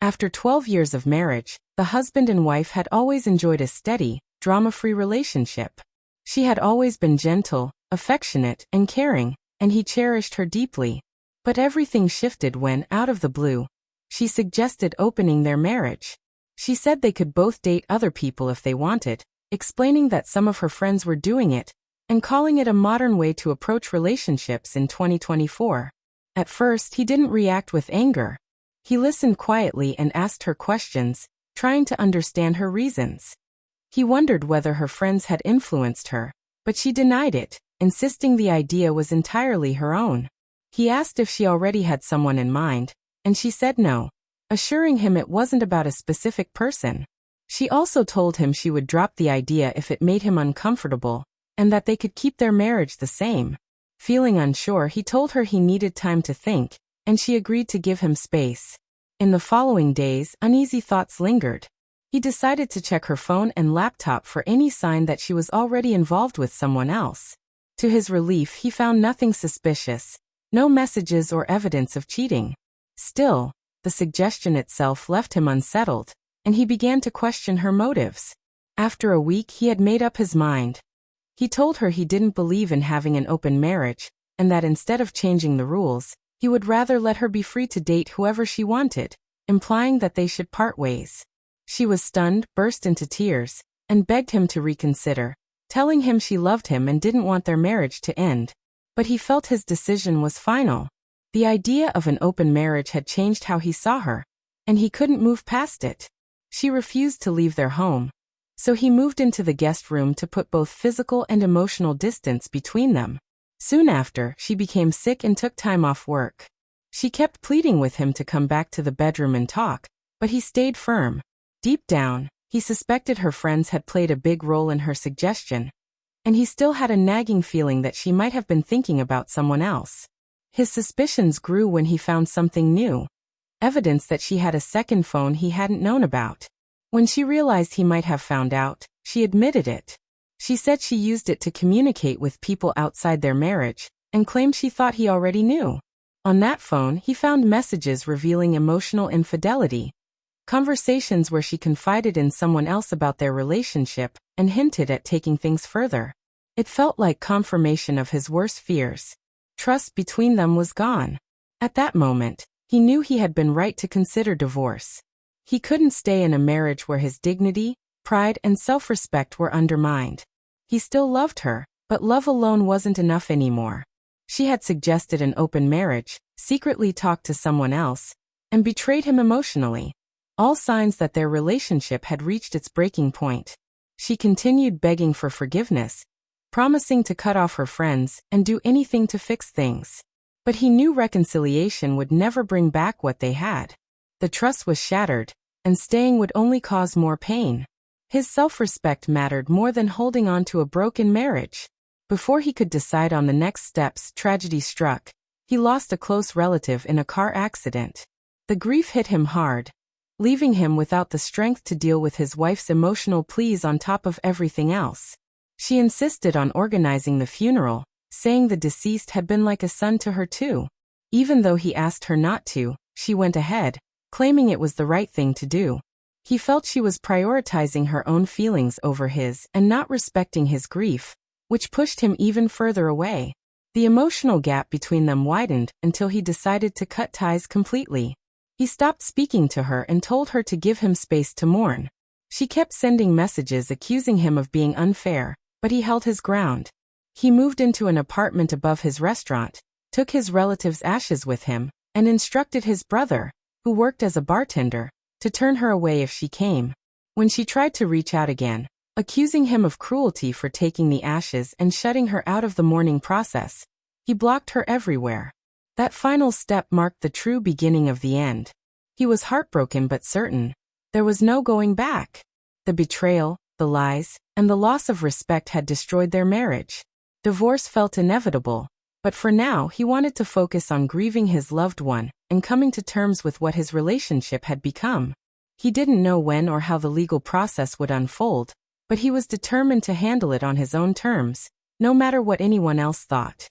After 12 years of marriage, the husband and wife had always enjoyed a steady, drama-free relationship. She had always been gentle, affectionate, and caring, and he cherished her deeply. But everything shifted when, out of the blue, she suggested opening their marriage. She said they could both date other people if they wanted, explaining that some of her friends were doing it, and calling it a modern way to approach relationships in 2024. At first, he didn't react with anger. He listened quietly and asked her questions, trying to understand her reasons. He wondered whether her friends had influenced her, but she denied it, insisting the idea was entirely her own. He asked if she already had someone in mind, and she said no, assuring him it wasn't about a specific person. She also told him she would drop the idea if it made him uncomfortable, and that they could keep their marriage the same. Feeling unsure, he told her he needed time to think, and she agreed to give him space. In the following days, uneasy thoughts lingered. He decided to check her phone and laptop for any sign that she was already involved with someone else. To his relief, he found nothing suspicious, no messages or evidence of cheating. Still, the suggestion itself left him unsettled, and he began to question her motives. After a week, he had made up his mind. He told her he didn't believe in having an open marriage, and that instead of changing the rules, he would rather let her be free to date whoever she wanted, implying that they should part ways. She was stunned, burst into tears, and begged him to reconsider, telling him she loved him and didn't want their marriage to end. But he felt his decision was final. The idea of an open marriage had changed how he saw her, and he couldn't move past it. She refused to leave their home, so he moved into the guest room to put both physical and emotional distance between them. Soon after, she became sick and took time off work. She kept pleading with him to come back to the bedroom and talk, but he stayed firm. Deep down, he suspected her friends had played a big role in her suggestion, and he still had a nagging feeling that she might have been thinking about someone else. His suspicions grew when he found something new, evidence that she had a second phone he hadn't known about. When she realized he might have found out, she admitted it. She said she used it to communicate with people outside their marriage, and claimed she thought he already knew. On that phone, he found messages revealing emotional infidelity, conversations where she confided in someone else about their relationship, and hinted at taking things further. It felt like confirmation of his worst fears. Trust between them was gone. At that moment, he knew he had been right to consider divorce. He couldn't stay in a marriage where his dignity, pride, and self-respect were undermined. He still loved her, but love alone wasn't enough anymore. She had suggested an open marriage, secretly talked to someone else, and betrayed him emotionally. All signs that their relationship had reached its breaking point. She continued begging for forgiveness, promising to cut off her friends and do anything to fix things. But he knew reconciliation would never bring back what they had. The trust was shattered, and staying would only cause more pain. His self-respect mattered more than holding on to a broken marriage. Before he could decide on the next steps, tragedy struck. He lost a close relative in a car accident. The grief hit him hard, leaving him without the strength to deal with his wife's emotional pleas on top of everything else. She insisted on organizing the funeral, saying the deceased had been like a son to her too. Even though he asked her not to, she went ahead, claiming it was the right thing to do. He felt she was prioritizing her own feelings over his and not respecting his grief, which pushed him even further away. The emotional gap between them widened until he decided to cut ties completely. He stopped speaking to her and told her to give him space to mourn. She kept sending messages accusing him of being unfair, but he held his ground. He moved into an apartment above his restaurant, took his relative's ashes with him, and instructed his brother, who worked as a bartender, to turn her away if she came. When she tried to reach out again, accusing him of cruelty for taking the ashes and shutting her out of the mourning process, he blocked her everywhere. That final step marked the true beginning of the end. He was heartbroken but certain. There was no going back. The betrayal, the lies, and the loss of respect had destroyed their marriage. Divorce felt inevitable, but for now he wanted to focus on grieving his loved one and coming to terms with what his relationship had become. He didn't know when or how the legal process would unfold, but he was determined to handle it on his own terms, no matter what anyone else thought.